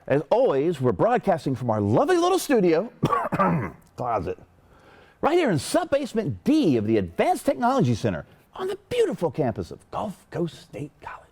As always, we're broadcasting from our lovely little studio, closet, right here in sub-basement D of the Advanced Technology Center on the beautiful campus of Gulf Coast State College.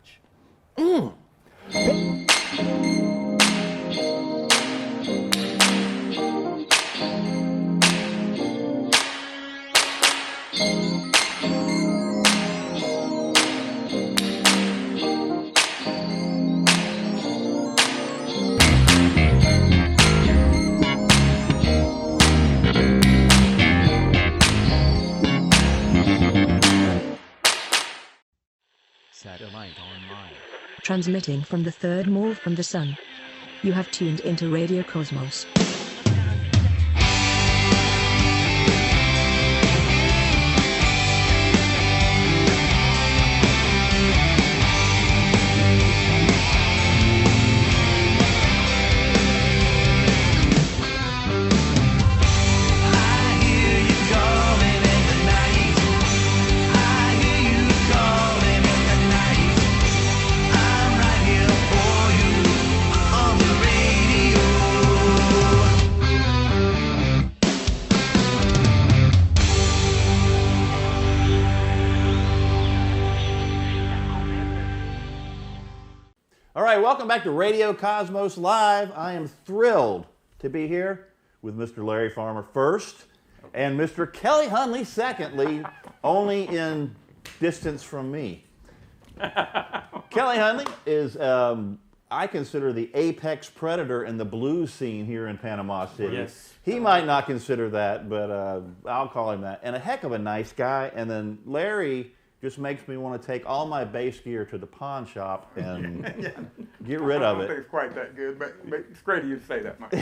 Satellite online. Transmitting from the third mall from the sun. You have tuned into Radio Cosmos. All right, welcome back to Radio Cosmos Live. I am thrilled to be here with Mr. Larry Farmer first and Mr. Kelly Hunley secondly, only in distance from me. Kelly Hunley is, I consider the apex predator in the blues scene here in Panama City. Yes. He might not consider that, but I'll call him that. And a heck of a nice guy. And then Larry just makes me want to take all my bass gear to the pawn shop and get rid of I don't it. think it's quite that good, but it's great of you to say that, Mike.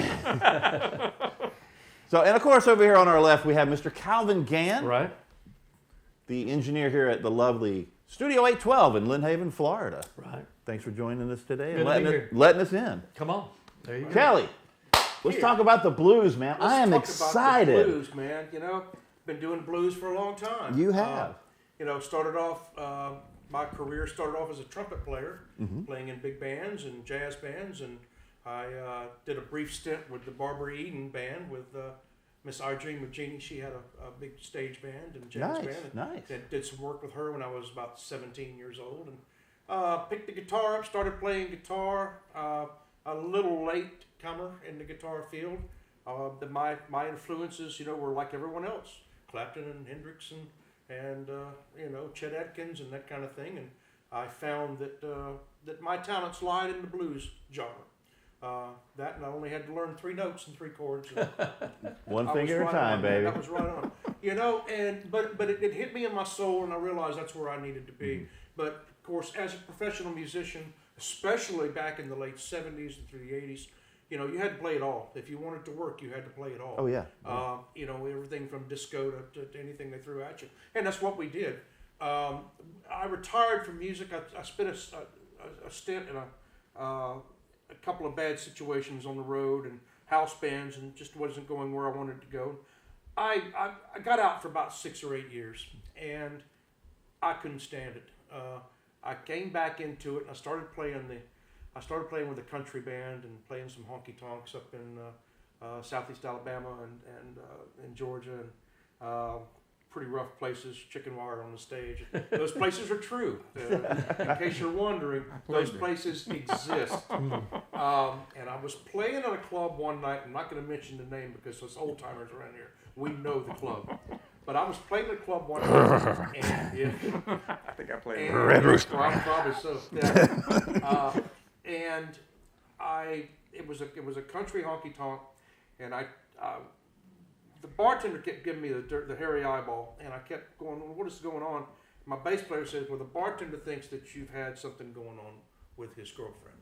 So, and of course, over here on our left, we have Mr. Calvin Gann, Right. the engineer here at the lovely Studio 812 in Lynn Haven, Florida. Right. Thanks for joining us today Good and to be here. letting us in. Come on. There you go. Kelly, let's talk about the blues, man. I am Let's talk excited. about the blues, man. You know, been doing blues for a long time. You have. You know, started off, my career started off as a trumpet player, playing in big bands and jazz bands, and I did a brief stint with the Barbara Eden band with Miss Irene Magini. She had a big stage band and jazz Nice, band. nice. And did some work with her when I was about 17 years old, and picked the guitar up, started playing guitar. A little late comer in the guitar field. My influences, you know, were like everyone else, Clapton and Hendrix and you know, Chet Atkins and that kind of thing. And I found that my talents lied in the blues genre. That, and I only had to learn 3 notes and 3 chords. And One I was finger at a right time, on. baby. That was right on. You know, and but it hit me in my soul, and I realized that's where I needed to be. But of course, as a professional musician, especially back in the late 70s and through the 80s, you know, you had to play it all. If you wanted to work, you had to play it all. Oh, yeah. You know, everything from disco to anything they threw at you. And that's what we did. I retired from music. I spent a stint in a couple of bad situations on the road and house bands, and just wasn't going where I wanted to go. I got out for about 6 or 8 years, and I couldn't stand it. I came back into it, and I started playing with a country band and playing some honky tonks up in southeast Alabama and in Georgia, and pretty rough places, chicken wire on the stage. Those places are true. In case you're wondering, those places exist. And I was playing at a club one night. I'm not going to mention the name because those old timers around here, we know the club. But I was playing at a club one night, and I think I played and, Red Rooster. probably so. Yeah. And it was a country honky tonk, and the bartender kept giving me the hairy eyeball, and I kept going, well, what is going on? My bass player says, well, the bartender thinks that you've had something going on with his girlfriend.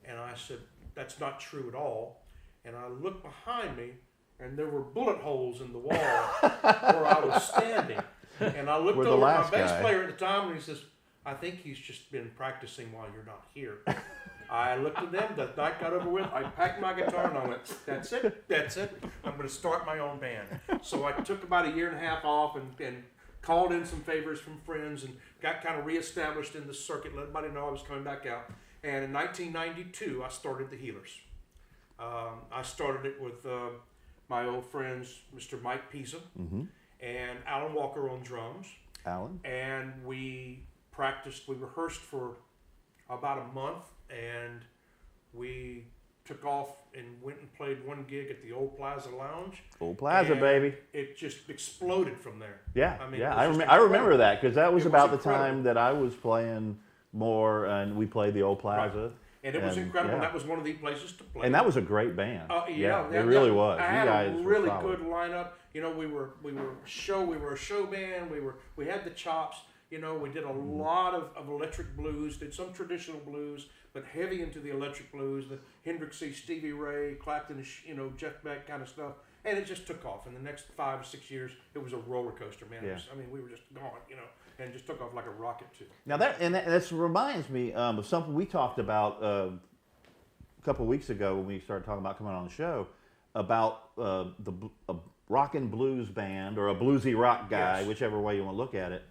And I said, that's not true at all. And I looked behind me, and there were bullet holes in the wall where I was standing. And I looked over at my bass player at the time, and he says, I think he's just been practicing while you're not here. I looked at them, the night got over with, I packed my guitar and I went, that's it, I'm going to start my own band. So I took about a year and a half off and called in some favors from friends and got kind of reestablished in the circuit, let everybody know I was coming back out. And in 1992, I started the Healers. I started it with my old friends, Mr. Mike Pisa and Alan Walker on drums. Alan? And we rehearsed for about a month, and we took off and went and played one gig at the Old Plaza Lounge. Old Plaza, and baby. It just exploded from there. Yeah, I mean, yeah. it I was just remember incredible. that because that was It was about the incredible. time that I was playing more, and we played the Old Plaza. And it was incredible. yeah. That was one of the places to play. And that was a great band. Yeah, it really was. I You had guys a were really solid. good lineup. You know, we were a show band. We had the chops. You know, we did a lot of electric blues, did some traditional blues, but heavy into the electric blues, the Hendrixy, Stevie Ray, Clapton, you know, Jeff Beck kind of stuff. And it just took off. In the next 5 or 6 years, it was a roller coaster, man. Yeah. We were just gone, you know, and it just took off like a rocket too. Now that reminds me of something we talked about a couple of weeks ago when we started talking about coming on the show about a rock and blues band or a bluesy rock guy, Yes. whichever way you want to look at it,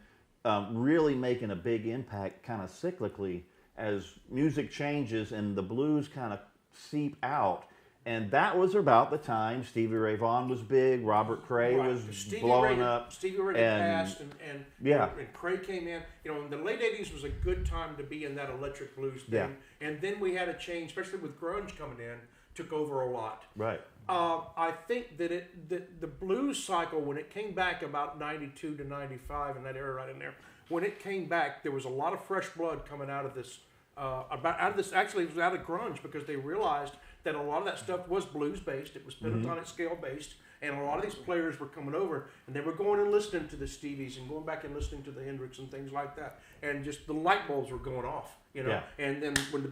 really making a big impact kind of cyclically as music changes and the blues kind of seep out. And that was about the time Stevie Ray Vaughan was big, Robert Cray Right. was Stevie blowing Ray, up. Stevie Ray and- had passed, and Yeah. and Cray came in. You know, in the late '80s was a good time to be in that electric blues thing. Yeah. And then we had a change, especially with grunge coming in, took over a lot. Right. I think that the blues cycle, when it came back about '92 to '95, in that era right in there, when it came back, there was a lot of fresh blood coming out of this. Actually, it was out of grunge because they realized that a lot of that stuff was blues based. It was pentatonic scale based, and a lot of these players were coming over and they were going and listening to the Stevies and going back and listening to the Hendrix and things like that, and just the light bulbs were going off, you know. Yeah. And then when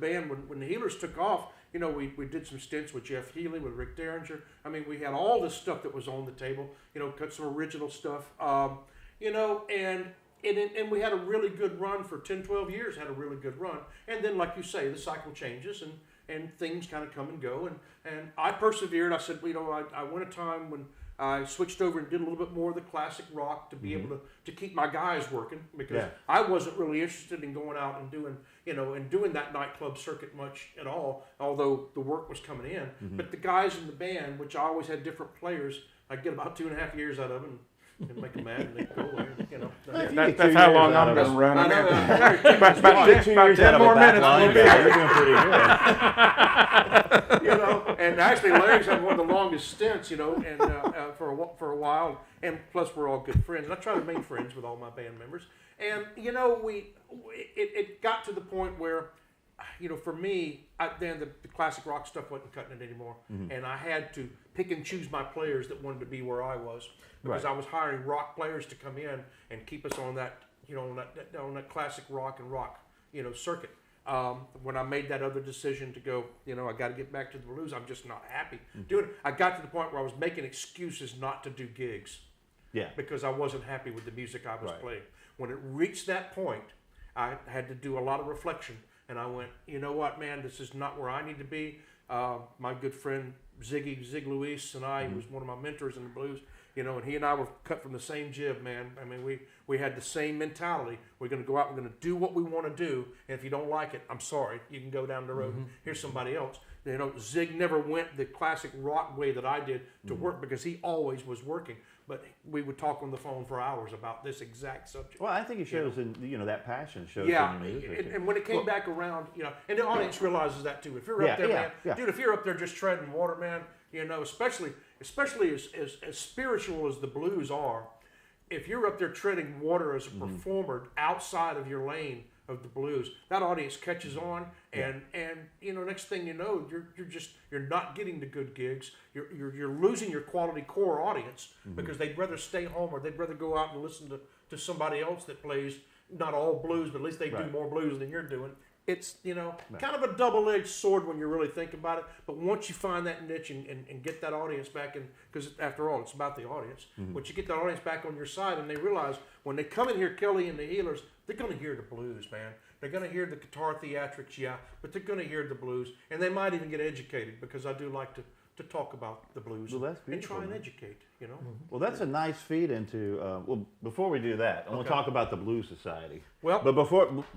the Healers took off, you know, we did some stints with Jeff Healey, with Rick Derringer. I mean, we had all this stuff that was on the table, you know, cut some original stuff, you know, and we had a really good run for 10, 12 years, had a really good run. And then, like you say, the cycle changes and things kind of come and go. And I persevered. I said, you know, I went a time when I switched over and did a little bit more of the classic rock to be able to keep my guys working, because Yeah. I wasn't really interested in going out and doing that nightclub circuit much at all, although the work was coming in. But the guys in the band, which I always had different players, I'd get about 2.5 years out of them and make them mad and they'd go away, you know. If you That's get 2 how years long out I'm of going to it- run. I know, About Get 2 years 10 out of more a back minutes. line We'll be guy, here. you're doing pretty good. you know, and actually Larry's had one of the longest stints, you know, and for a while, and plus we're all good friends. And I try to remain friends with all my band members, and you know, it got to the point where, you know, for me, then the classic rock stuff wasn't cutting it anymore, and I had to pick and choose my players that wanted to be where I was, because Right. I was hiring rock players to come in and keep us on that, you know, on that classic rock, you know, circuit. When I made that other decision to go, you know, I got to get back to the blues, I'm just not happy doing it. I got to the point where I was making excuses not to do gigs Yeah. because I wasn't happy with the music I was Right. playing. When it reached that point, I had to do a lot of reflection, and I went, you know what, man, this is not where I need to be. My good friend Zig Luis and I, who was one of my mentors in the blues, you know, and he and I were cut from the same jib, man. I mean, we had the same mentality. We're going to go out, we're going to do what we want to do, and if you don't like it, I'm sorry, you can go down the road and here's somebody else. You know, Zig never went the classic rock way that I did to work, because he always was working. But we would talk on the phone for hours about this exact subject. Well, I think it shows in, you know, that passion shows Yeah, in your music. and when it came back around, you know, and the audience realizes that too. If you're Yeah, up there, yeah, man, yeah. dude, if you're up there just treading water, man, you know, especially as spiritual as the blues are, if you're up there treading water as a performer outside of your lane of the blues, that audience catches on, and you know, next thing you know, you're not getting the good gigs. You're losing your quality core audience, because they'd rather stay home, or they'd rather go out and listen to somebody else that plays not all blues, but at least they do Right. more blues than you're doing. It's, you know, kind of a double-edged sword when you really think about it. But once you find that niche and get that audience back in, because after all, it's about the audience. Once you get that audience back on your side, and they realize when they come in here, Kelly and the Healers, they're going to hear the blues, man. They're going to hear the guitar theatrics, yeah, but they're going to hear the blues, and they might even get educated because I do like to talk about the blues Well, that's and try beautiful, and man. educate, you know. Well, that's a nice feed into. Well, before we do that, I want to Okay. talk about the Blues Society. Well, But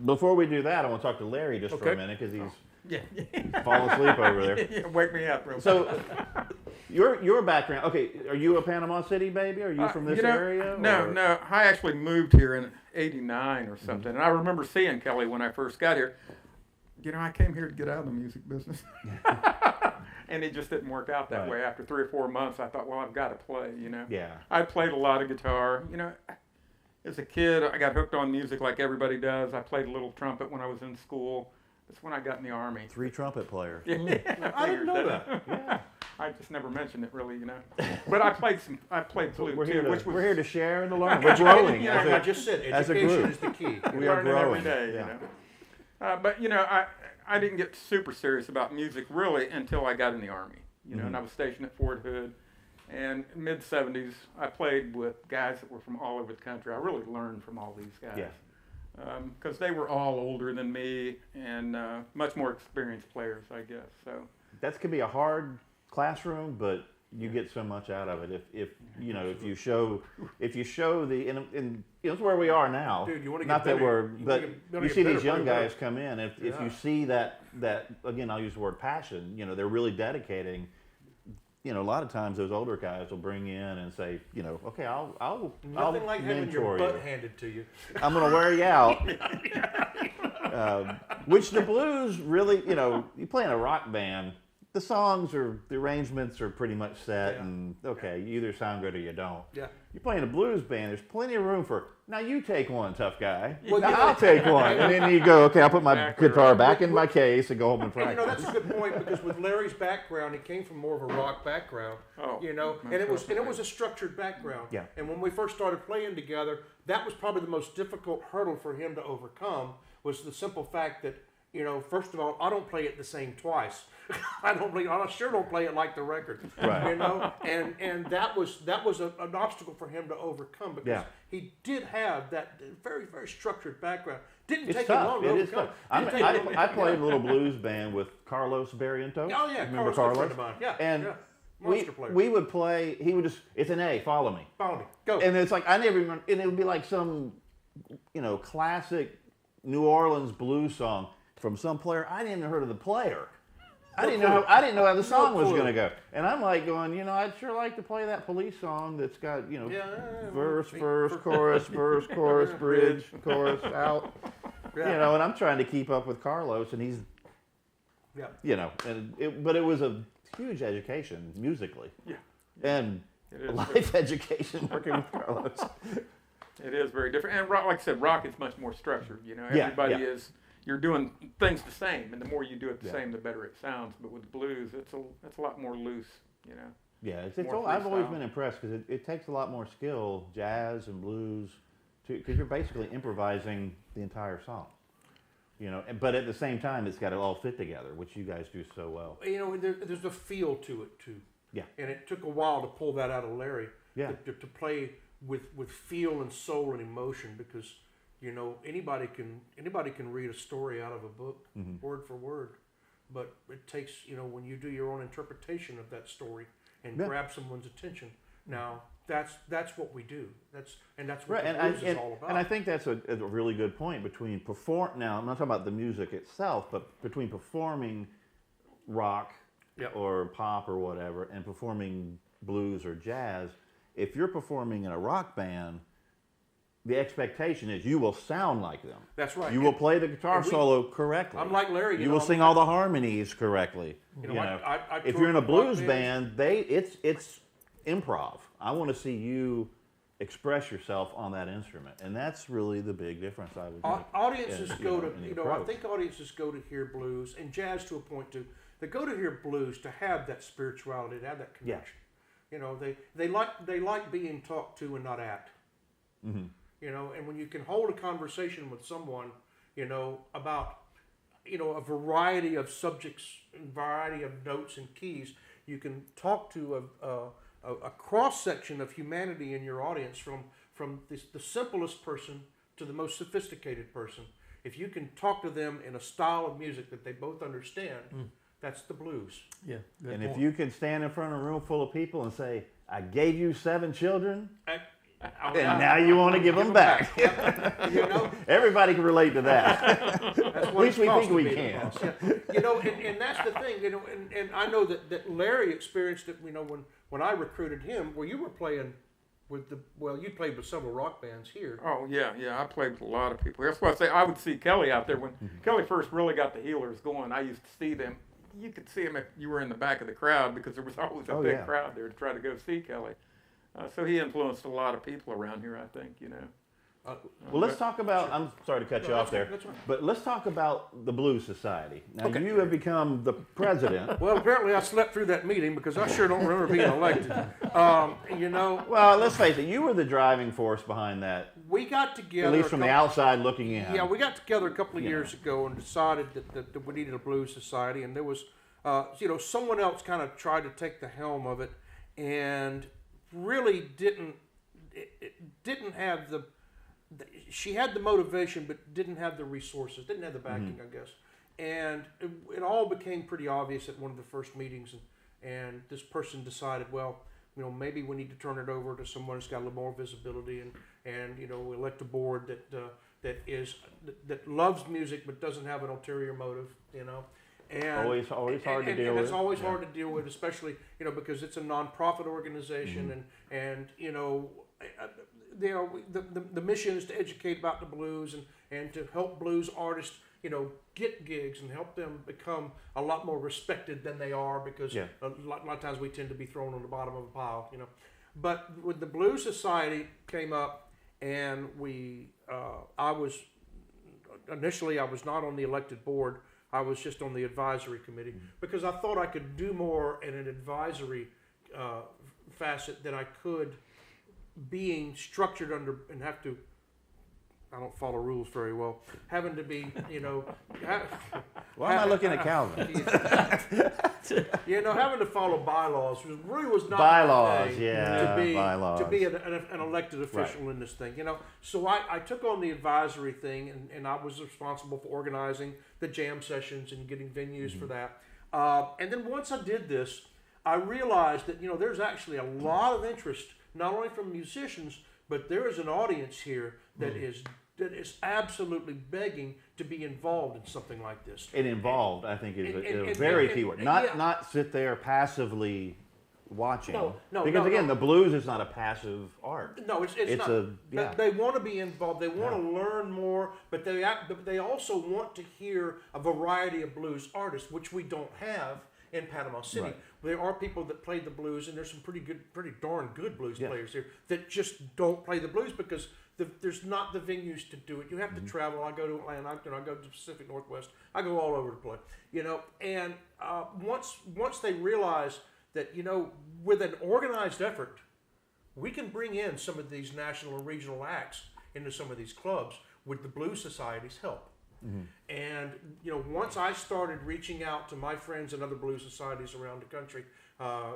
before we do that, I want to talk to Larry just for a Okay. minute because he's Yeah, falling asleep over there. yeah, wake me up real quick. So, your background. Okay, are you a Panama City baby? Are you from this You know, area? No, or- no. I actually moved here in '89 or something, and I remember seeing Kelly when I first got here. You know, I came here to get out of the music business, and it just didn't work out that Right. way. After 3 or 4 months, I thought, well, I've got to play. You know, Yeah. I played a lot of guitar. You know, as a kid, I got hooked on music like everybody does. I played a little trumpet when I was in school. That's when I got in the army. 3 trumpet player. I didn't know that. Yeah. I just never mentioned it really, you know. But I played flute We're too, here to which was we're here to share and to learn. We're growing. Like as I a- just said, as a education group. is the key. We are learning growing. every day, Yeah. you know. But you know, I didn't get super serious about music really until I got in the army. You know, and I was stationed at Fort Hood. And mid '70s, I played with guys that were from all over the country. I really learned from all these guys. Yeah. Because they were all older than me and much more experienced players, I guess. So That could be a hard classroom, but you get so much out of it if you know if you show the and it's where we are now. Dude, you wanna get not that better- we're you but wanna get you see better, these young play better. guys come in. If Yeah. you see that again, I'll use the word passion. You know, they're really dedicating. You know, a lot of times those older guys will bring in and say, you know, okay, I'll Nothing like having your mentor butt you. handed to you. I'm going to wear you out. Which the blues really, you know, you play in a rock band, the arrangements are pretty much set, Yeah. and okay, you either sound good or you don't. Yeah. You play in a blues band, there's plenty of room for, now you take one, tough guy. Well, now you know- I'll take one. And then you go, okay, I'll put my Exactly guitar right. back in my case and go home and And, you know, practice. that's a good point because with Larry's background, he came from more of a rock background. Oh, You know, and most it was a structured background. Yeah. And when we first started playing together, that was probably the most difficult hurdle for him to overcome was the simple fact that, you know, first of all, I don't play it the same twice. I sure don't play it like the record. Right. You know, and that was an obstacle for him to overcome because Yeah. he did have that very, very structured background. Didn't It's take him tough. long to It is overcome. tough. Didn't take him long I to- played a little blues band with Carlos Barrientos. Oh yeah, Remember Carlos, Carlos? a friend of mine. Yeah, And yeah. we, Monster player. we would play, he would just, it's an A, follow me. Follow me. Go. And it's like, I never even, and it would be like some, you know, classic New Orleans blues song from some player. I didn't even heard of the player. I didn't know how the song was clue. going to go. And I'm like going, you know, I'd sure like to play that Police song that's got, you know, verse, chorus, bridge, chorus, out. Yeah. You know, and I'm trying to keep up with Carlos, and he's, Yeah. you know, but it was a huge education musically. Yeah. And It is. life education working with Carlos. It is very different, and rock, like I said, rock is much more structured. You know, Yeah, everybody yeah. is. You're doing things the same, and the more you do it the Yeah. same, the better it sounds. But with blues, it's a lot more loose. You know. Yeah, it's More I've always freestyle. been impressed because it takes a lot more skill, jazz and blues, because you're basically improvising the entire song. You know, but at the same time, it's got to all fit together, which you guys do so well. You know, there's a feel to it too. Yeah. And it took a while to pull that out of Larry. Yeah. To play with feel and soul and emotion because, you know, anybody can read a story out of a book, word for word, but it takes, you know, when you do your own interpretation of that story and Yeah. grab someone's attention. Now that's what we do. That's what Right, the and blues is all about. and I think that's a really good point between Now, I'm not talking about the music itself, but between performing rock Yep. or pop or whatever and performing blues or jazz. If you're performing in a rock band, the expectation is you will sound like them. That's right. You will play the guitar and we- solo correctly. I'm like Larry. You will sing all the harmonies correctly. You know, I if toured you're in a with rock blues bands. band, it's improv. I want to see you express yourself on that instrument, and that's really the big difference I would think. Audiences in, go in to, the you know, I approach. think audiences go to hear blues and jazz to a point too. They go to hear blues to have that spirituality, to have that Yeah. connection. You know, they like being talked to and not at. Mm-hmm. You know, and when you can hold a conversation with someone, you know, about, you know, a variety of subjects, and variety of notes and keys, you can talk to a cross section of humanity in your audience from the simplest person to the most sophisticated person. if you can talk to them in a style of music that they both understand, that's the blues. Yeah. Good And point. if you can stand in front of a room full of people and say, I gave you 7 children, and now you want to give them back. You know, Everybody can relate to that. that's At what least it's we cost think to we be the can. boss. Yeah. You know, and that's the thing. You know, and I know that Larry experienced it. You know, when I recruited him, well, you were playing with you played with several rock bands here. Oh yeah, I played with a lot of people. That's why I say I would see Kelly out there when Kelly first really got the Healers going. I used to see them. You could see them if you were in the back of the crowd because there was always a big crowd there to try to go see Kelly. So he influenced a lot of people around here, I think. You know. Well, let's talk about, I'm sorry to cut you off there, That's right. but let's talk about the Blues Society. Now, Okay. you have become the president. Well, apparently I slept through that meeting because I sure don't remember being elected. You know, Well, let's face it, you were the driving force behind that, we got together. at least a from the couple- outside looking in. Yeah, we got together a couple of You years ago and decided that we needed a blues society, and there was, someone else kind of tried to take the helm of it, and really didn't have she had the motivation, but didn't have the resources, didn't have the backing, I guess, and it all became pretty obvious at one of the first meetings, and this person decided, well, you know, maybe we need to turn it over to someone who's got a little more visibility, and you know, elect a board that loves music but doesn't have an ulterior motive, you know. And Always hard to deal and with. it's always hard to deal with, especially, you know, because it's a nonprofit organization, and you know, the mission is to educate about the blues and to help blues artists, you know, get gigs and help them become a lot more respected than they are, because Yeah. a lot of times we tend to be thrown on the bottom of a pile, you know. But when the Blues Society came up, and I was not on the elected board. I was just on the advisory committee because I thought I could do more in an advisory facet than I could being structured under and have to. I don't follow rules very well. Having to be, you know. Why am I looking at Calvin? You know, having to follow bylaws really was not Bylaws, my thing yeah, bylaws. to be an elected official in this thing. You know, so I took on the advisory thing, and I was responsible for organizing the jam sessions and getting venues for that. And then once I did this, I realized that, you know, there's actually a lot of interest, not only from musicians, but there is an audience here that is absolutely begging to be involved in something like this. And involved, I think, is a And- very and- key word. and- Not yeah. not sit there passively watching. No, because again, no. the blues is not a passive art. No, it's It's not. yeah. They want to be involved. They want to learn more, but they also want to hear a variety of blues artists, which we don't have in Panama City. Right. There are people that play the blues, and there's some pretty darn good blues Yeah. players here that just don't play the blues because there's not the venues to do it. You have to travel. I go to Atlanta. I go to the Pacific Northwest. I go all over the place. You know, and once they realize that, you know, with an organized effort, we can bring in some of these national and regional acts into some of these clubs with the Blues Society's help. And, you know, once I started reaching out to my friends and other blues societies around the country,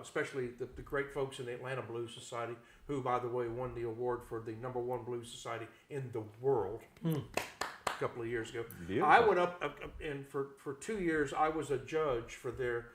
especially the great folks in the Atlanta Blues Society, who, by the way, won the award for the #1 blues society in the world a couple of years ago. Beautiful. I went up and for 2 years, I was a judge for their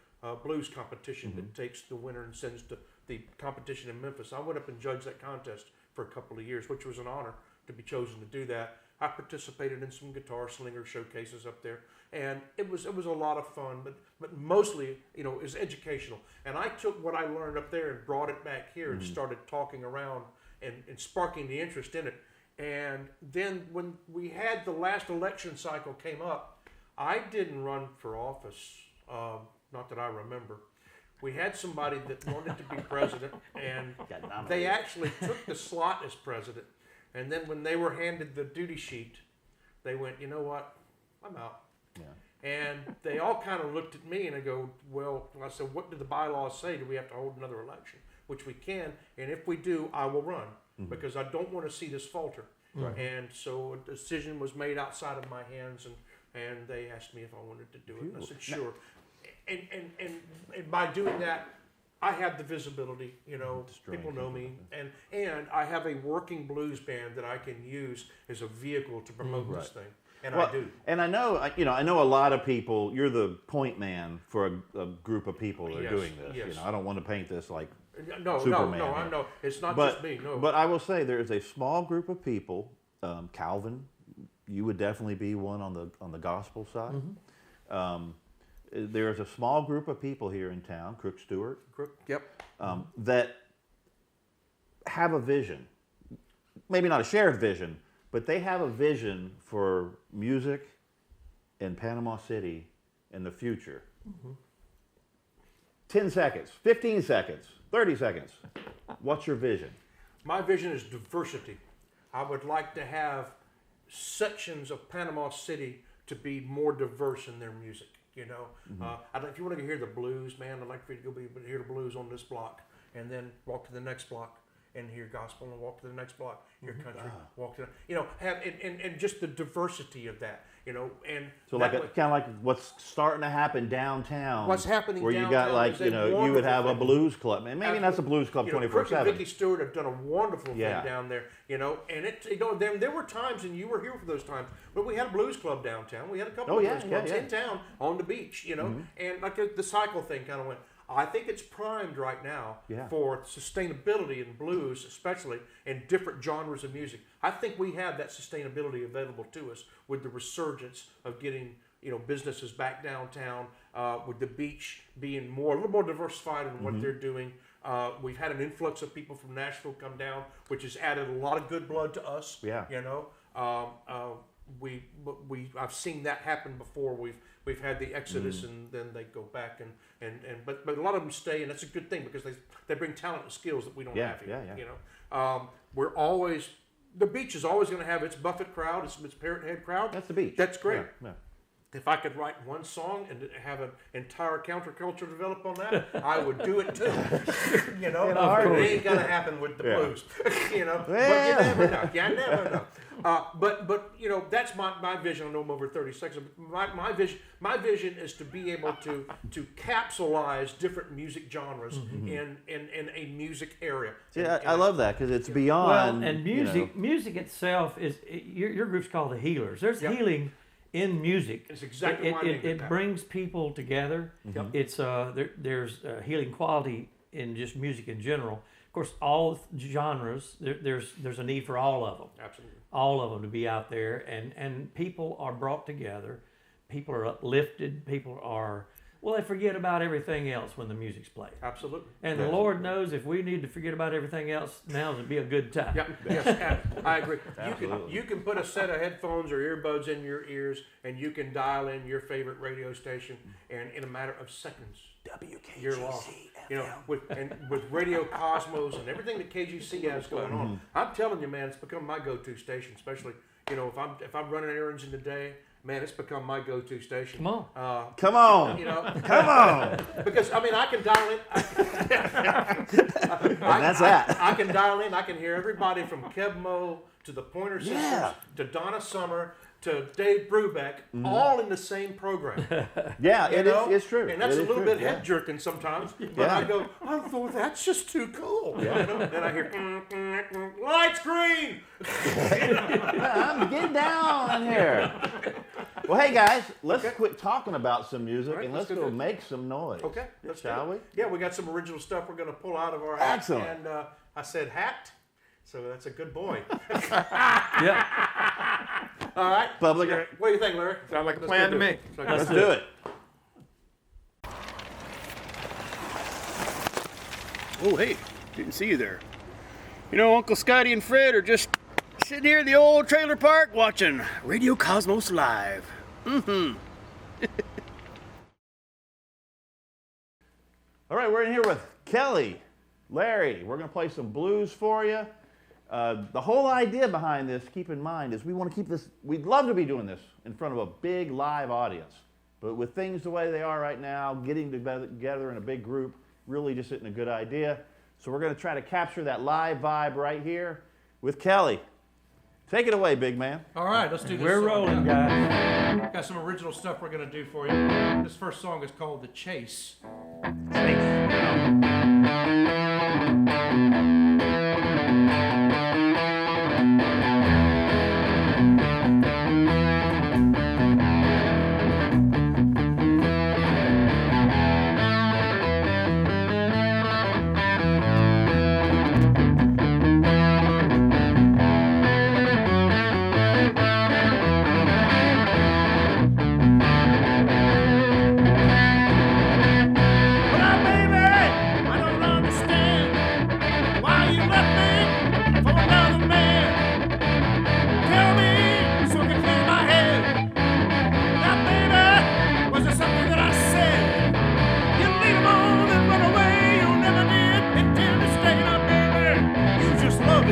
blues competition that takes the winner and sends to the competition in Memphis. I went up and judged that contest for a couple of years, which was an honor to be chosen to do that. I participated in some guitar slinger showcases up there, and it was a lot of fun, but mostly, you know, is educational. And I took what I learned up there and brought it back here and started talking around and sparking the interest in it. And then when we had the last election cycle came up, I didn't run for office, not that I remember. We had somebody that wanted to be president, and Got nominated. they actually took the slot as president. And then when they were handed the duty sheet, they went, you know what, I'm out. Yeah. And they all kind of looked at me and I go, well, I said, what do the bylaws say? Do we have to hold another election? Which we can, and if we do, I will run because I don't want to see this falter. And so a decision was made outside of my hands, and they asked me if I wanted to do it. And I said, sure. And by doing that, I have the visibility, you know, people know me, and I have a working blues band that I can use as a vehicle to promote this thing. and Well, I do. And I know a lot of people. You're the point man for a group of people that are Yes, doing this. yes. I don't want to paint this like No, Superman no, here. I know. It's not but just me. No. but I will say there is a small group of people. Calvin, you would definitely be one on the gospel side. There is a small group of people here in town, Crook Stewart, Yep. that have a vision. Maybe not a shared vision, but they have a vision for music in Panama City in the future. 10 seconds, 15 seconds, 30 seconds. What's your vision? My vision is diversity. I would like to have sections of Panama City to be more diverse in their music. You know, if you want to hear the blues, man, I'd like for you to go hear the blues on this block, and then walk to the next block and hear gospel, and walk to the next block, hear country, walk to have and just the diversity of that. And So that like way- kind of like what's starting to happen downtown. What's happening where you got downtown like is a you would wonderful have a thing. blues club. And maybe that's a blues club Crook 24/7. and Vicky Stewart have done a wonderful Yeah. thing down there, and there were times, and you were here for those times, but we had a blues club downtown. We had a couple Oh, of yeah, blues clubs yeah. in town on the beach, and like the cycle thing kind of went. I think it's primed right now Yeah. for sustainability in blues, especially, and different genres of music. I think we have that sustainability available to us with the resurgence of getting businesses back downtown, with the beach being a little more diversified in what they're doing. We've had an influx of people from Nashville come down, which has added a lot of good blood to us. Yeah. I've seen that happen before. We've had the exodus, and then they go back but a lot of them stay, and that's a good thing because they bring talent and skills that we don't Yeah, have here. yeah. We're always the beach is always going to have its Buffett crowd, its Parrot Head crowd. That's the beach. That's great. Yeah. If I could write one song and have an entire counterculture develop on that, I would do it too. But it ain't gonna happen with the blues. But you never know. You never know. But that's my vision. I know I'm over 30 seconds. My vision is to be able to capsulize different music genres in a music area. Yeah, I love that because it's beyond. Well, and music itself is your group's called the Healers. There's healing in music. It's exactly why I named it it that. brings people together. It's there's healing quality in just music in general. Of course, all genres. There's a need for all of them. Absolutely. All of them to be out there, and people are brought together. People are uplifted. People are they forget about everything else when the music's played. Absolutely. And the Lord knows if we need to forget about everything else, now would be a good time. Yeah, yes, I agree. Absolutely. You can put a set of headphones or earbuds in your ears, and you can dial in your favorite radio station, and in a matter of seconds, you're lost. With Radio Cosmos and everything that KGC has going on, I'm telling you, man, it's become my go-to station. Especially, if I'm running errands in the day, man, it's become my go-to station. Come on. Come on. Come on. Because I can dial in. And that's that. I can dial in. I can hear everybody from Kev Mo to the Pointer Sisters Yeah. to Donna Summer to Dave Brubeck, all in the same program. Yeah, it's true. And that's It a is little true. bit head jerking sometimes. But Yeah. I go, that's just too cool. Then I hear, lights green. I'm getting down in here. Well, hey guys, let's quit talking about some music All right, and let's let's go go do it. make some noise. Okay, let's do Shall it. we? Yeah, we got some original stuff we're going to pull out of our hat. Excellent. And I said hat, so that's a good boy. Yeah. All right. Public. What do you think, Larry? Sound like a Let's plan go to do me. it. Let's do it. Oh, hey, didn't see you there. Uncle Scotty and Fred are just sitting here in the old trailer park watching Radio Cosmos Live. All right, we're in here with Kelly, Larry. We're going to play some blues for you. The whole idea behind this, keep in mind, is we want to keep this, we'd love to be doing this in front of a big live audience. But with things the way they are right now, getting together in a big group really just isn't a good idea. So we're going to try to capture that live vibe right here with Kelly. Take it away, big man. All right, let's do this. We're song rolling, now. guys. Got some original stuff we're going to do for you. This first song is called The Chase.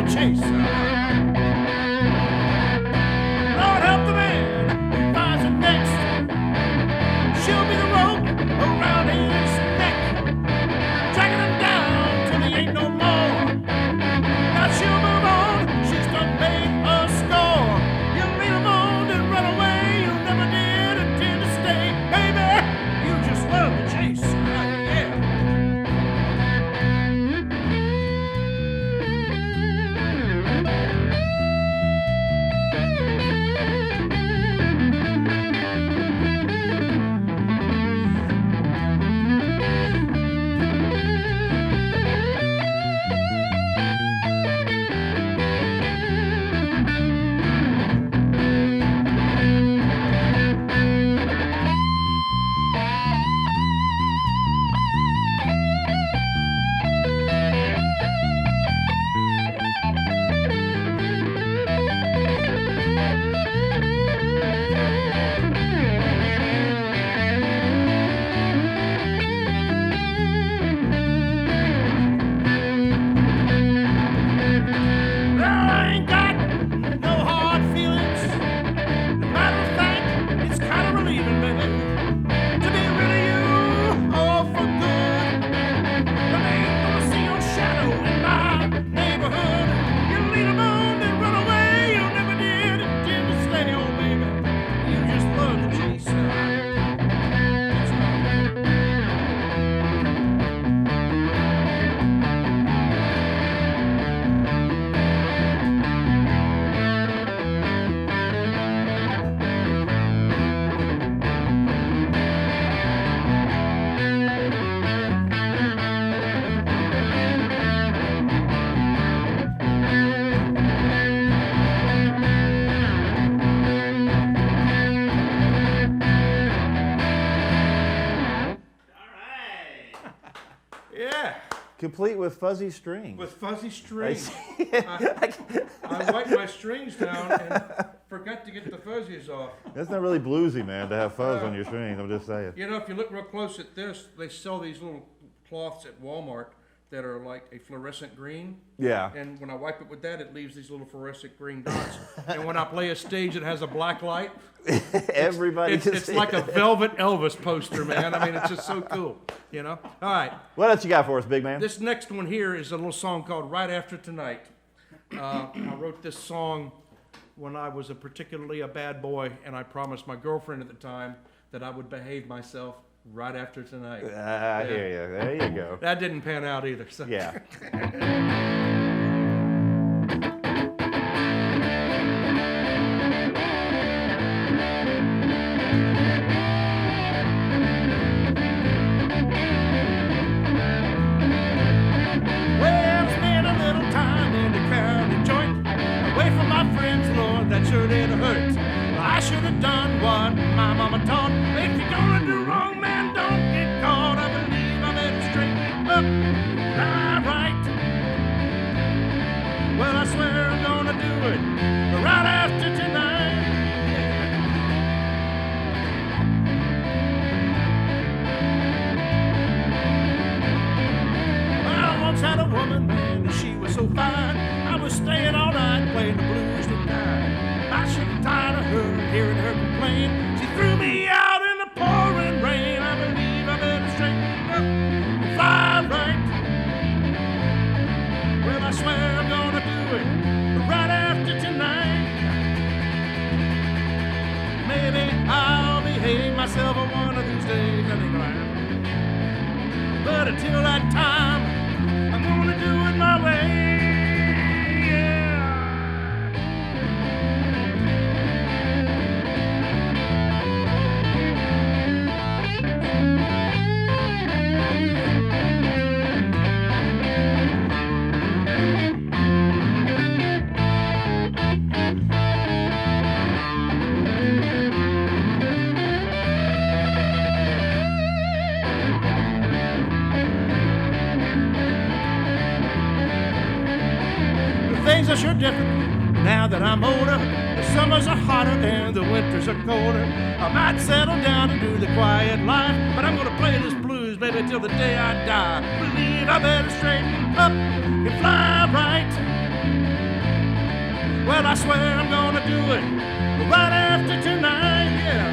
the chaser. Lord help the man who finds it next. She'll be the rope around his neck, dragging him down till he ain't no more. Now she'll move on, she's done made a score. You lead him on and run away, you never did intend to stay. Baby, you just love the chase. Yeah. Complete with fuzzy strings. With fuzzy strings. I I wiped my strings down and forgot to get the fuzzies off. That's not really bluesy, man, to have fuzz on your strings. I'm just saying. You know, if you look real close at this, they sell these little cloths at Walmart that are like a fluorescent green. Yeah. And when I wipe it with that, it leaves these little fluorescent green dots. And when I play a stage that has a black light, Everybody can it's see like it. a velvet Elvis poster, man. I mean, it's just so cool, you know? All right. What else you got for us, big man? This next one here is a little song called Right After Tonight. I wrote this song when I was particularly a bad boy, and I promised my girlfriend at the time that I would behave myself right after tonight. I hear you. There you go. That didn't pan out either. So. Yeah. Well, spent a little time in the county joint, away from my friends, Lord, that sure did hurt. I should have done what my mama taught. If you're gonna do wrong, man, don't get caught. I believe I better straighten up, right. Well, I swear I'm gonna do it right after tonight. Well, I once had a woman, man, and she was so fine. I was staying all night playing the blues tonight. I should have tired of her, hearing her complain. She threw me out in the pouring rain. I believe I better straighten up and fly right. Well, I swear I'm gonna do it right after tonight. Maybe I'll behave myself on one of these days. I think I am. But until that time, I'm gonna do it my way. Things are sure different now that I'm older. The summers are hotter and the winters are colder. I might settle down and do the quiet life, but I'm gonna play this blues, baby, till the day I die. Believe I better straighten up and fly right. Well, I swear I'm gonna do it right after tonight, yeah.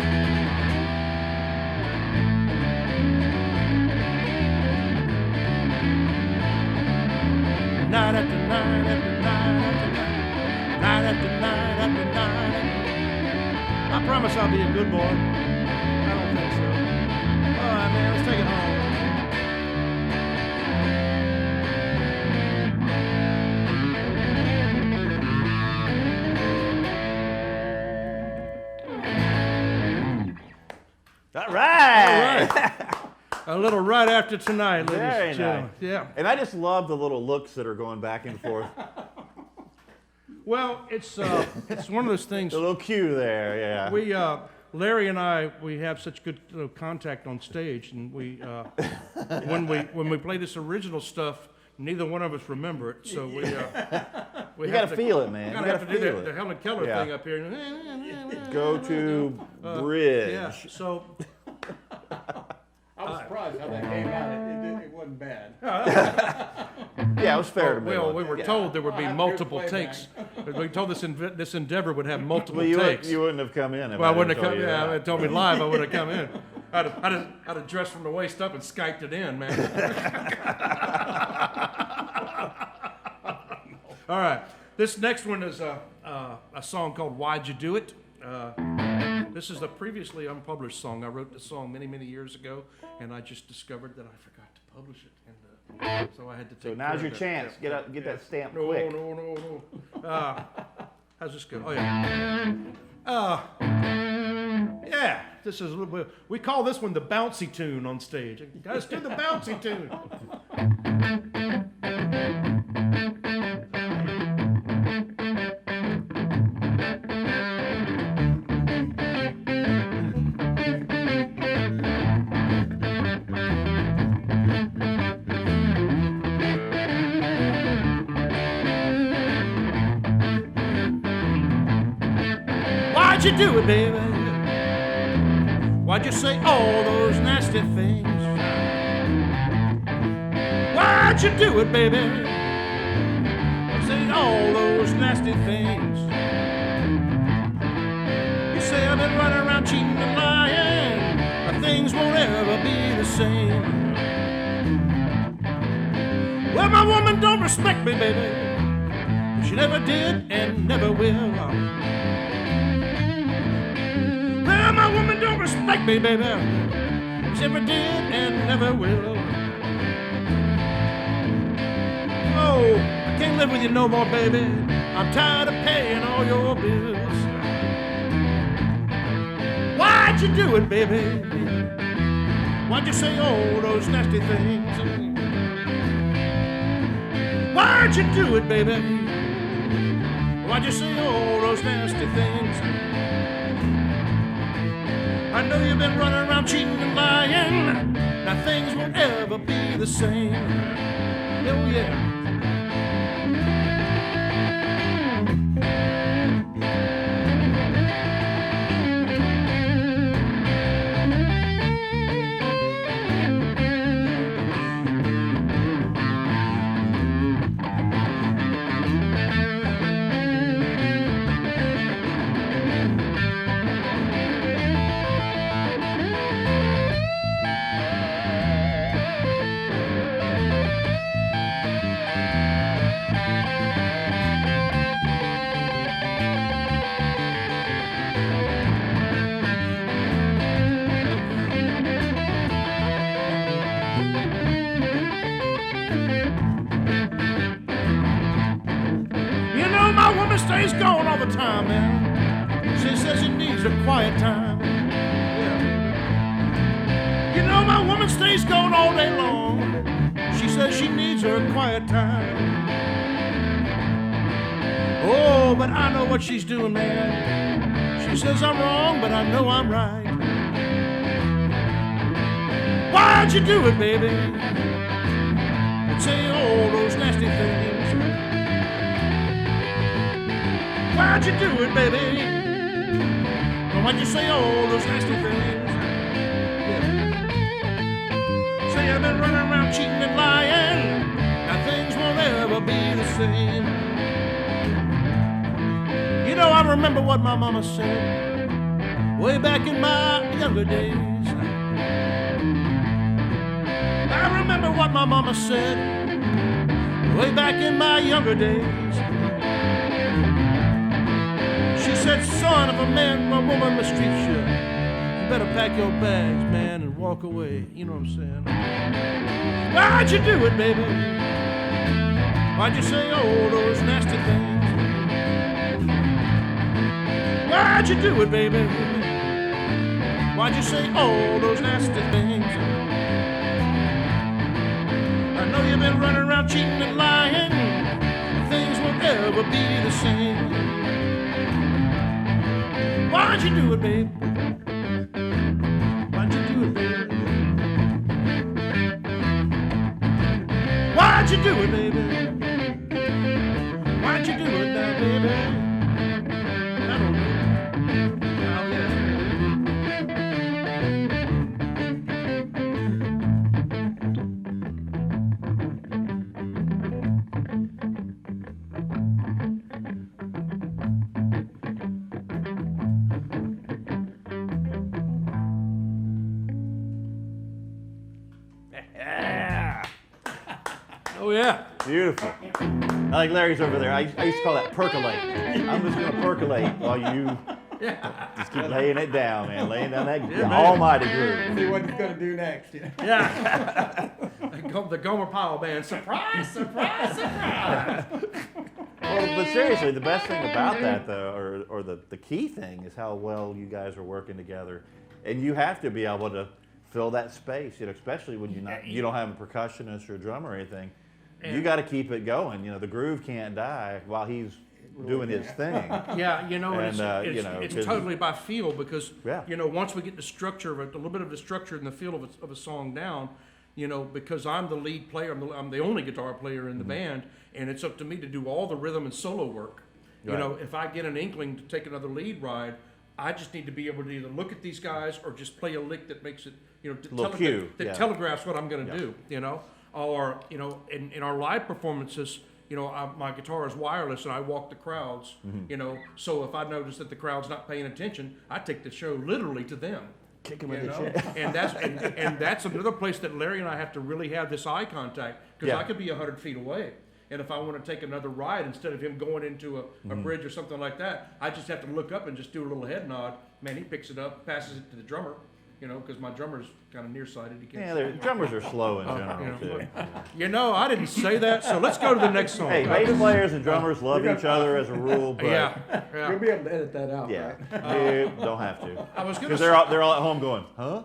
Night after night after night after night, night after night after night. I promise I'll be a good boy. I don't think so. All right, man, let's take it home. All right. A little right after tonight, ladies Very and gentlemen. nice. Yeah. And I just love the little looks that are going back and forth. Well, it's one of those things. The little cue there, yeah. We Larry and I, we have such good contact on stage, and we when we play this original stuff, neither one of us remember it. So we you have gotta feel it, man. We You have gotta to do feel the it. Helen Keller Yeah. thing up here. Go to bridge. Yeah. So I was surprised how that came out. It wasn't bad. Yeah, it was fair to me. well, we were told there would be Good multiple playback. takes. We told this endeavor would have multiple Well, you takes. wouldn't have come in. If Well, I didn't wouldn't have tell come. you Yeah, that. it told me live. I would have come in. I'd have dressed from the waist up and Skyped it in, man. All right. This next one is a song called "Why'd You Do It." This is a previously unpublished song. I wrote this song many, many years ago, and I just discovered that I forgot to publish it, and so I had to take. So now's care your of chance. that. Get that stamp No, quick. no. How's this go? Oh yeah. Yeah. This is a little bit. We call this one the bouncy tune on stage. Guys, do the bouncy tune. Why'd you do it, baby? Why'd you say all those nasty things? Why'd you do it, baby? Say all those nasty things. You say I've been running around cheating and lying, but things won't ever be the same. Well, my woman don't respect me, baby. She never did and never will. Well, my woman don't respect me, baby. She never did and never will. Oh, I can't live with you no more, baby. I'm tired of paying all your bills. Why'd you do it, baby? Why'd you say all those nasty things? Why'd you do it, baby? Why'd you say all those nasty things? I know you've been running around cheating and lying. Now things won't ever be the same. Oh yeah. You know my woman stays gone all the time, man. She says she needs a quiet time. Yeah. You know my woman stays gone all day long. She says she needs her quiet time. Oh, but I know what she's doing, man. She says I'm wrong, but I know I'm right. Why'd you do it, baby? And say all those nasty things. Why'd you do it, baby? Why'd you say all those nasty things? Yeah. Say I've been running around cheating and lying. Now things won't ever be the same. You know, I remember what my mama said way back in my younger days. I remember what my mama said way back in my younger days. She said, son, if a man or a woman mistreats you, you better pack your bags, man, and walk away. You know what I'm saying? Why'd you do it, baby? Why'd you say all those nasty things? Why'd you do it, baby? Why'd you say all those nasty things? I know you've been running around cheating and lying. Things won't ever be the same. Why'd you do it, baby? Why'd you do it, baby? Why'd you do it, baby? Why'd you do it now, baby? I don't know. Oh, yeah. Oh, yeah. Beautiful. I like Larry's over there. I used to call that percolate. I'm just going to percolate while you just keep laying it down, man. Laying down that almighty groove. See what he's gonna do next. Yeah. The Gomer Pyle Band. Surprise, surprise, surprise. Well, but seriously, the best thing about that, though, or the key thing, is how well you guys are working together, and you have to be able to fill that space. You know, especially when you don't have a percussionist or a drummer or anything. You got to keep it going. You know, the groove can't die while he's doing his thing. Yeah, you know, And, it's totally by feel because, Yeah. you know, once we get the structure of it, a little bit of the structure and the feel of a song down, you know, because I'm the lead player, I'm the only guitar player in the band, and it's up to me to do all the rhythm and solo work. You Right. know, if I get an inkling to take another lead ride, I just need to be able to either look at these guys or just play a lick that makes it, you know, that telegraphs what I'm going to do, you know? Or, you know, in our live performances, you know, my guitar is wireless and I walk the crowds, you know, so if I notice that the crowd's not paying attention, I take the show literally to them. Kick him in You the know? chest. And that's another place that Larry and I have to really have this eye contact because Yeah. I could be 100 feet away. And if I want to take another ride, instead of him going into a bridge or something like that, I just have to look up and just do a little head nod. Man, he picks it up, passes it to the drummer, you know, because my drummer's kind of nearsighted. He can't. Yeah, drummers are slow in you general, know, too. You know, I didn't say that, so let's go to the next song. Hey, bass players and drummers love each other as a rule, but Yeah, You'll yeah. be able to edit that out. yeah, Right? don't have to. I was gonna Because say, they're all at home going, huh?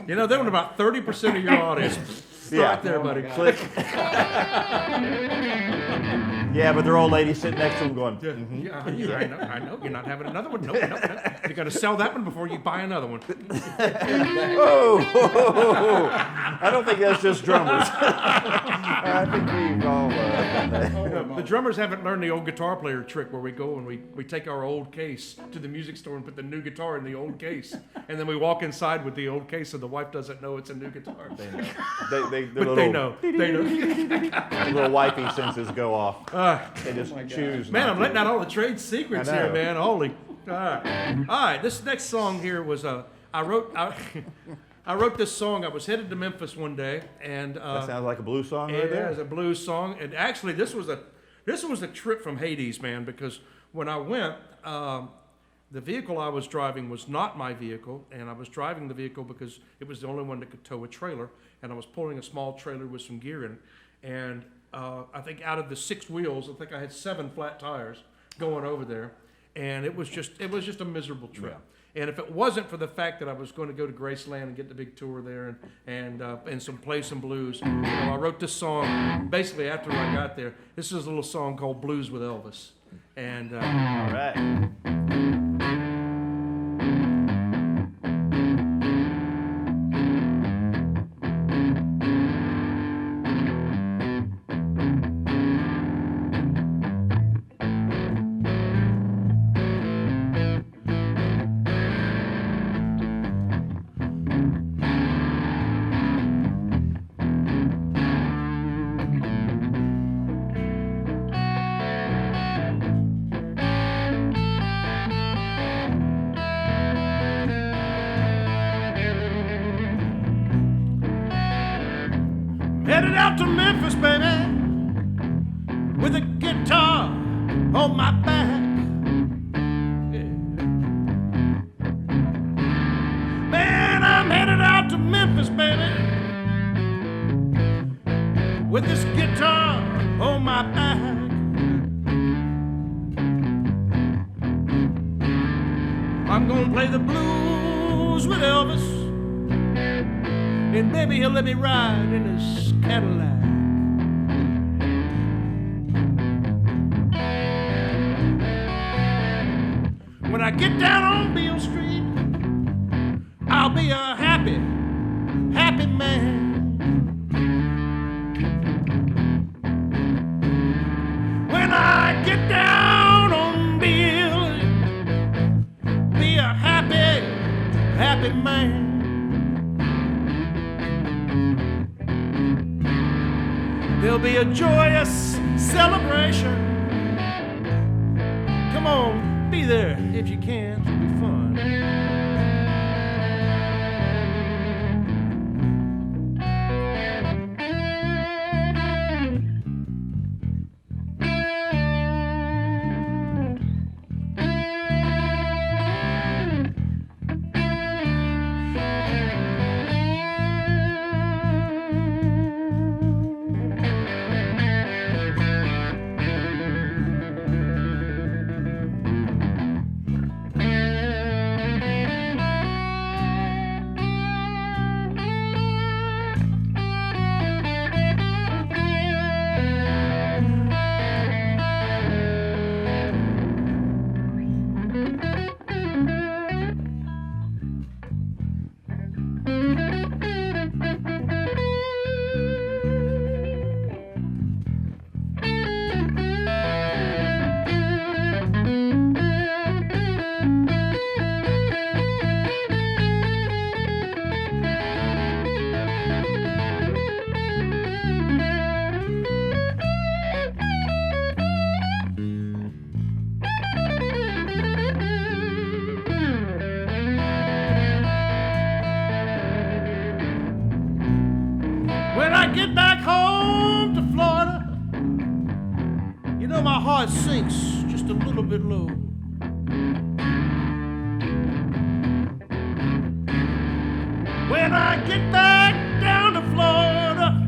you know, they're about 30% of your audience. Yeah. Right there, buddy. Click. Yeah, but they're old ladies sitting next to them going, "Mhm." Yeah, I know. You're not having another one. Nope. You got to sell that one before you buy another one. Whoa. I don't think that's just drummers. I think we've all done that. The drummers haven't learned the old guitar player trick where we go and we take our old case to the music store and put the new guitar in the old case. And then we walk inside with the old case so the wife doesn't know it's a new guitar. They know. But they know. They know. The little wifey senses go off. They just choose. Man, not I'm to. letting out all the trade secrets I know. here, man. Holy. All right. This next song here was I wrote this song. I was headed to Memphis one day, and That sounds like a blues song right it there. is a blues song. And actually, this was a trip from Hades, man. Because when I went, the vehicle I was driving was not my vehicle, and I was driving the vehicle because it was the only one that could tow a trailer, and I was pulling a small trailer with some gear in it. And I think out of the 6 wheels, I think I had 7 flat tires going over there, and it was just a miserable trip. And if it wasn't for the fact that I was going to go to Graceland and get the big tour there and play some blues, you know, I wrote this song basically after I got there. This is a little song called Blues with Elvis, and All right. Headed out to Memphis, baby, with a guitar on my back. Yeah. Man, I'm headed out to Memphis, baby, with this guitar on my back. I'm gonna play the blues with Elvis, and maybe he'll let me ride in his Cadillac. When I get down on Beale Street, I'll be a happy, happy man. When I get down on Beale, be a happy, happy man. There'll be a joyous celebration. Come on, be there if you can. It'll be fun. When I get back home to Florida, you know my heart sinks just a little bit low. When I get back down to Florida,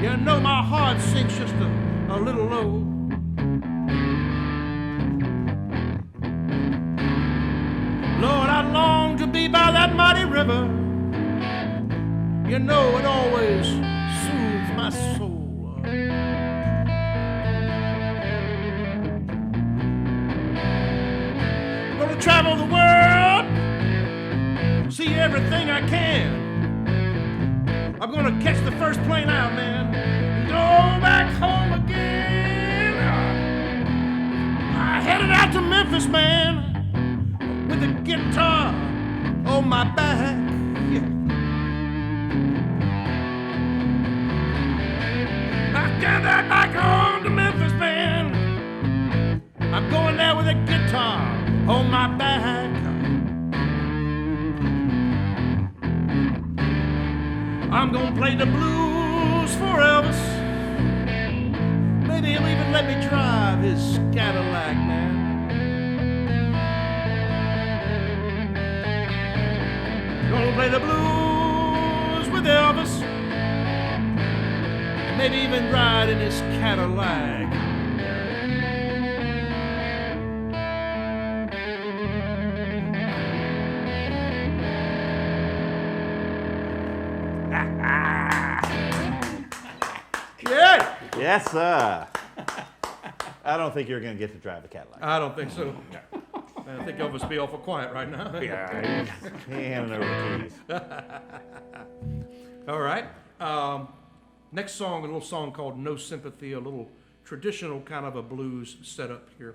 you know my heart sinks just a little low. Lord, I long to be by that mighty river. You know it always soothes my soul. I'm gonna travel the world, see everything I can. I'm gonna catch the first plane out, man, and go back home again. I headed out to Memphis, man, with a guitar on my back. Yeah. Get that back home to Memphis, man. I'm going there with a guitar on my back. I'm gonna play the blues for Elvis. Maybe he'll even let me drive his Cadillac, man. Gonna play the blues with Elvis. Maybe even ride in his Cadillac. Yeah. Yes, sir. I don't think you're going to get to drive a Cadillac. I don't think so. I think Elvis be awful quiet right now. Yeah, he handing over the keys. All right. Next song, a little song called No Sympathy, a little traditional kind of a blues setup here.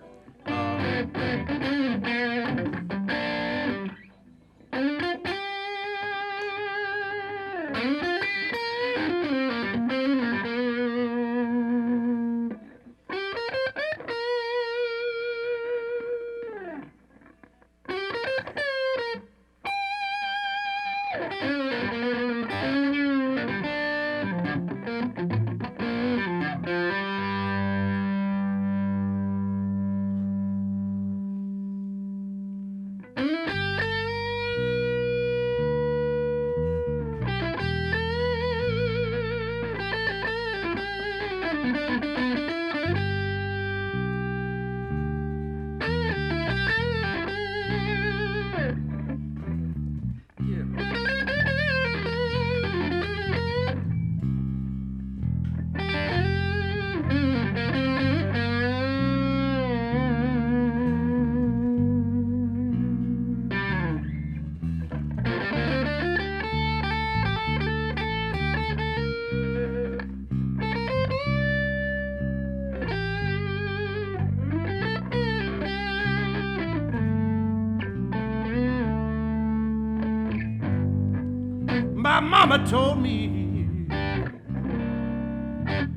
mama told me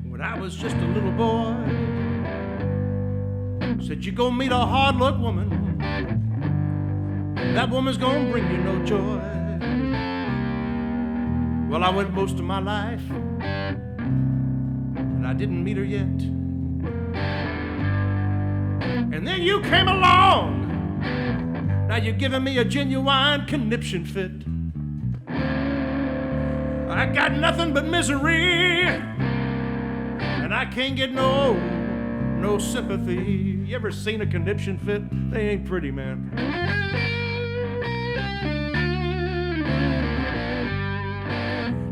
when I was just a little boy. Said you gonna meet a hard luck woman. That woman's gonna bring you no joy. Well, I went most of my life and I didn't meet her yet. And then you came along. Now you're giving me a genuine conniption fit. I got nothing but misery, and I can't get no sympathy. You ever seen a conniption fit? They ain't pretty, man.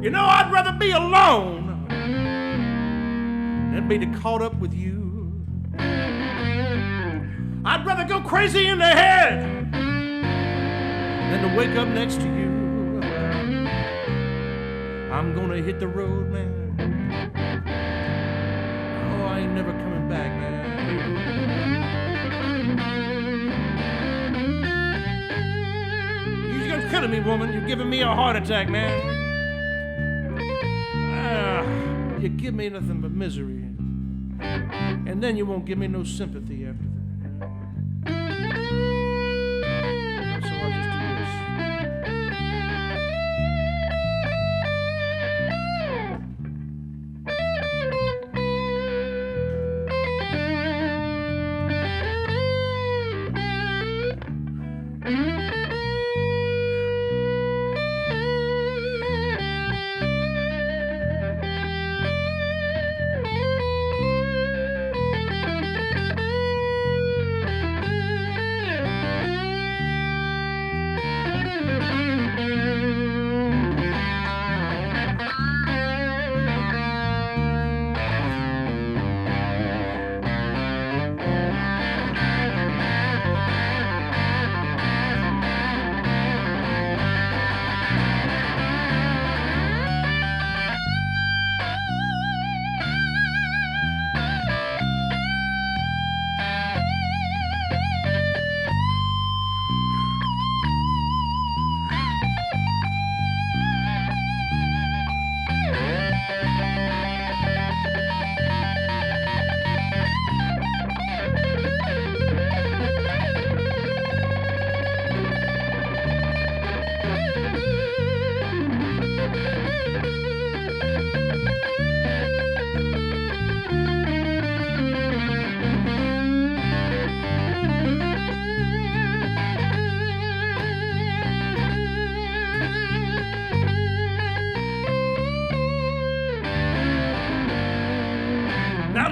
You know, I'd rather be alone than be caught up with you. I'd rather go crazy in the head than to wake up next to you. I'm gonna hit the road, man. Oh, I ain't never coming back, man. You're killing me, woman. You're giving me a heart attack, man. You give me nothing but misery. And then you won't give me no sympathy after that. So I'll just do this.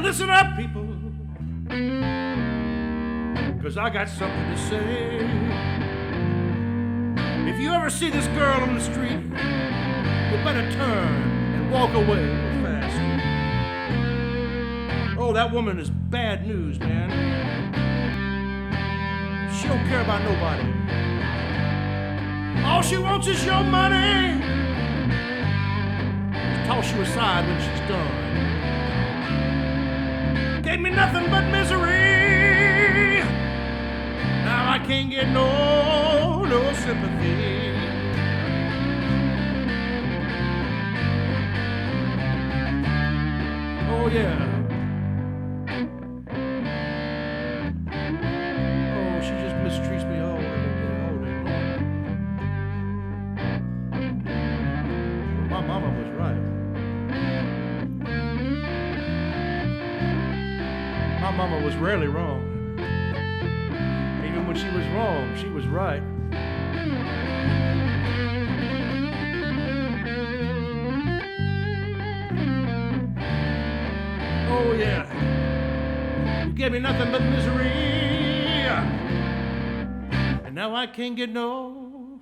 Listen up, people, 'cause I got something to say. If you ever see this girl on the street, you better turn and walk away real fast. Oh, that woman is bad news, man. She don't care about nobody. All she wants is your money. Toss you aside when she's done. Gave me nothing but misery. Now I can't get no sympathy. Oh yeah. Oh, she just mistreats me all day long. My mama was right. My mama was rarely wrong. Even when she was wrong, she was right. Oh yeah. You gave me nothing but misery. And now I can't get no.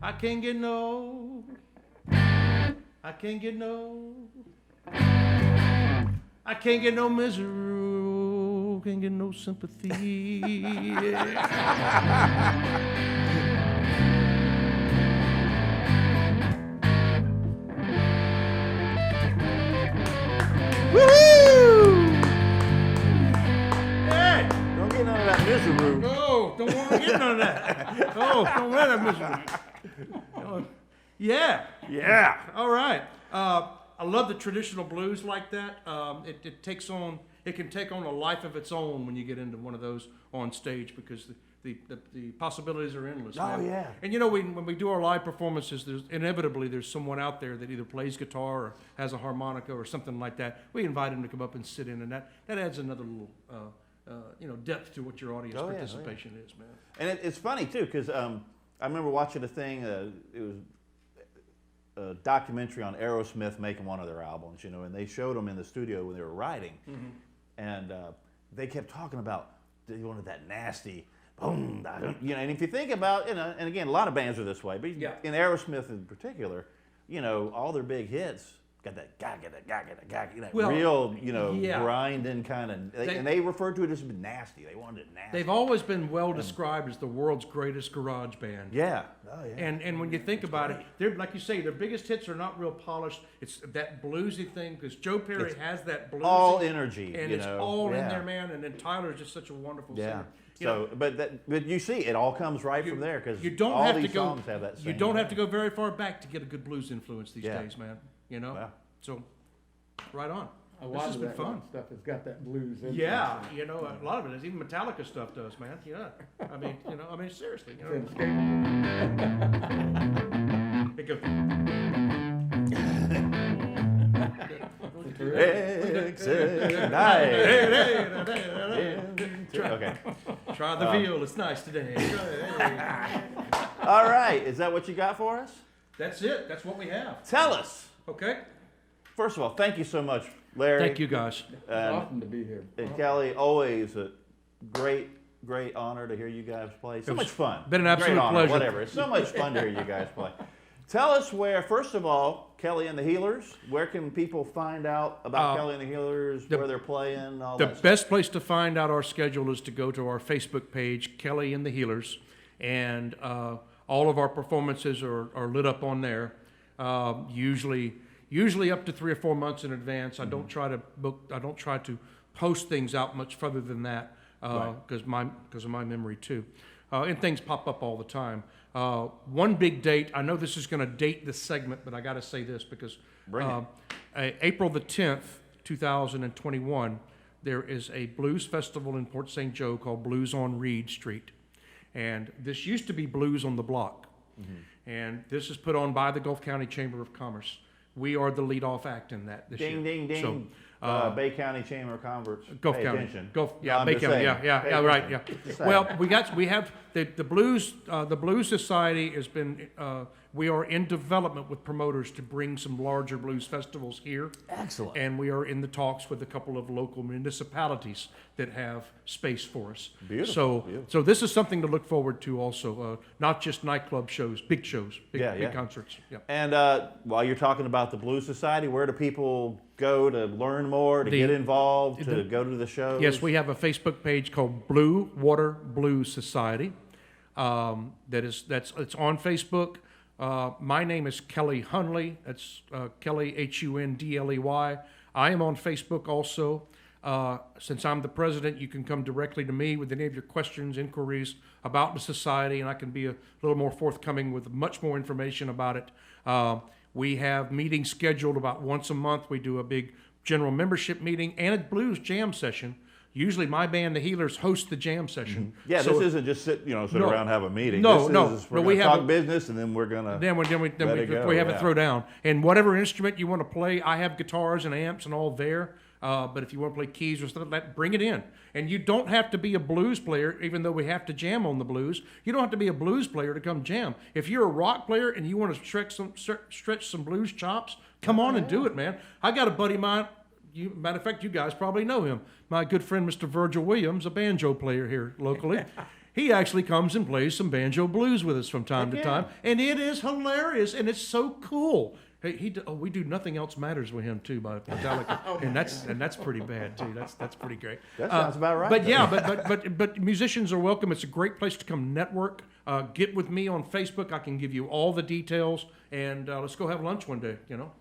I can't get no. I can't get no. I can't get no misery, can't get no sympathy. Woohoo! Hey! Don't get none of that misery. No, don't want to get none of that. Oh, don't let that misery. Yeah. Yeah. All right. I love the traditional blues like that. It takes on, it can take on a life of its own when you get into one of those on stage because the possibilities are endless. Oh, man. yeah. And you know, when we do our live performances, there's inevitably there's someone out there that either plays guitar or has a harmonica or something like that. We invite them to come up and sit in, and that adds another little depth to what your audience participation is, man. And it's funny too, because I remember watching a thing. It was a documentary on Aerosmith making one of their albums, and they showed them in the studio when they were writing, and they kept talking about they wanted that nasty boom, and if you think about, and again, a lot of bands are this way, but in Aerosmith in particular, all their big hits got that real, grinding kind of, and they referred to it as nasty. They wanted it nasty. They've always been well described as the world's greatest garage band. Yeah. Oh, yeah. And when you think about it, they're like you say, their biggest hits are not real polished. It's that bluesy thing because Joe Perry has that bluesy all energy, and it's all in there, man. And then Tyler's just such a wonderful singer. So, but you see, it all comes right from there because you don't all have these to go. songs have that same You don't have to thing. go very far back to get a good blues influence these days, man. Wow. So, right on. A This lot has of been that fun. stuff has got that blues in Yeah, a lot of it is. Even Metallica stuff does, man. Yeah, I mean, seriously. it. It goes. Okay. Try the veal. It's nice today. All right. Is that what you got for us? That's it. That's what we have. Tell us. Okay. First of all, thank you so much, Larry. Thank you, guys. Awesome to be here. And Kelly, always a great honor to hear you guys play. So much fun. been an absolute Great honor, pleasure. Whatever. It's so much fun to hear you guys play. Tell us where, first of all, Kelly and the Healers, where can people find out about Kelly and the Healers, where they're playing, all The that stuff? best place to find out our schedule is to go to our Facebook page, Kelly and the Healers, and all of our performances are lit up on there. Usually up to 3 or 4 months in advance. I don't try to book. I don't try to post things out much further than that because of my memory too. And things pop up all the time. One big date. I know this is going to date this segment, but I got to say this because April the 10th, 2021, there is a blues festival in Port St. Joe called Blues on Reed Street, and this used to be Blues on the Block, and this is put on by the Gulf County Chamber of Commerce. We are the lead-off act in that this year. Ding, ding, ding. So, Bay County Chamber of Commerce. Gulf Pay County. attention. Yeah, I'm Bay just County. saying. Yeah, Pay right. Yeah. attention. Just saying. Well, we have the Blues Society has been. We are in development with promoters to bring some larger blues festivals here. Excellent. And we are in the talks with a couple of local municipalities that have space for us. Beautiful. So this is something to look forward to also. Not just nightclub shows, big concerts. Yeah. And while you're talking about the Blues Society, where do people go to learn more, to get involved, to go to the shows? Yes, we have a Facebook page called Blue Water Blues Society. It's on Facebook. My name is Kelly Hunley. That's Kelly Hundley. I am on Facebook also. Since I'm the president, you can come directly to me with any of your questions, inquiries about the society, and I can be a little more forthcoming with much more information about it. We have meetings scheduled about once a month. We do a big general membership meeting and a blues jam session. Usually my band, the Healers, host the jam session. Yeah, So this isn't just sit around and have a meeting. No, We're we going to have talk business, and then we're going to Then we have it throw down. And whatever instrument you want to play, I have guitars and amps and all there. But if you want to play keys or stuff like that, bring it in. And you don't have to be a blues player, even though we have to jam on the blues. You don't have to be a blues player to come jam. If you're a rock player and you want to stretch some blues chops, come on and do it, man. I got a buddy of mine. Matter of fact, you guys probably know him. My good friend, Mr. Virgil Williams, a banjo player here locally. He actually comes and plays some banjo blues with us from time to time, and it is hilarious and it's so cool. We do Nothing Else Matters with him too by Metallica, and that's pretty bad too. That's pretty great. That sounds about right. But yeah, but musicians are welcome. It's a great place to come network. Get with me on Facebook. I can give you all the details, and let's go have lunch one day.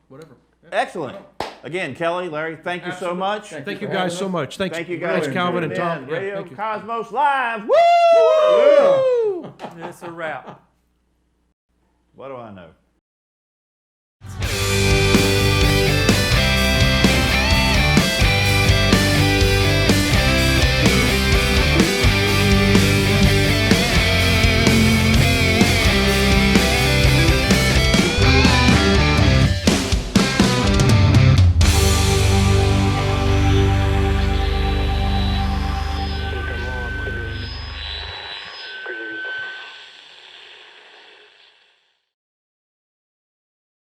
Whatever. Excellent. Again, Kelly, Larry, thank you so much. Thank you guys so much. Thank you guys. Thanks, Calvin and Tom. Again, Radio thank you. Cosmos Live. Woo! It's a wrap. What do I know?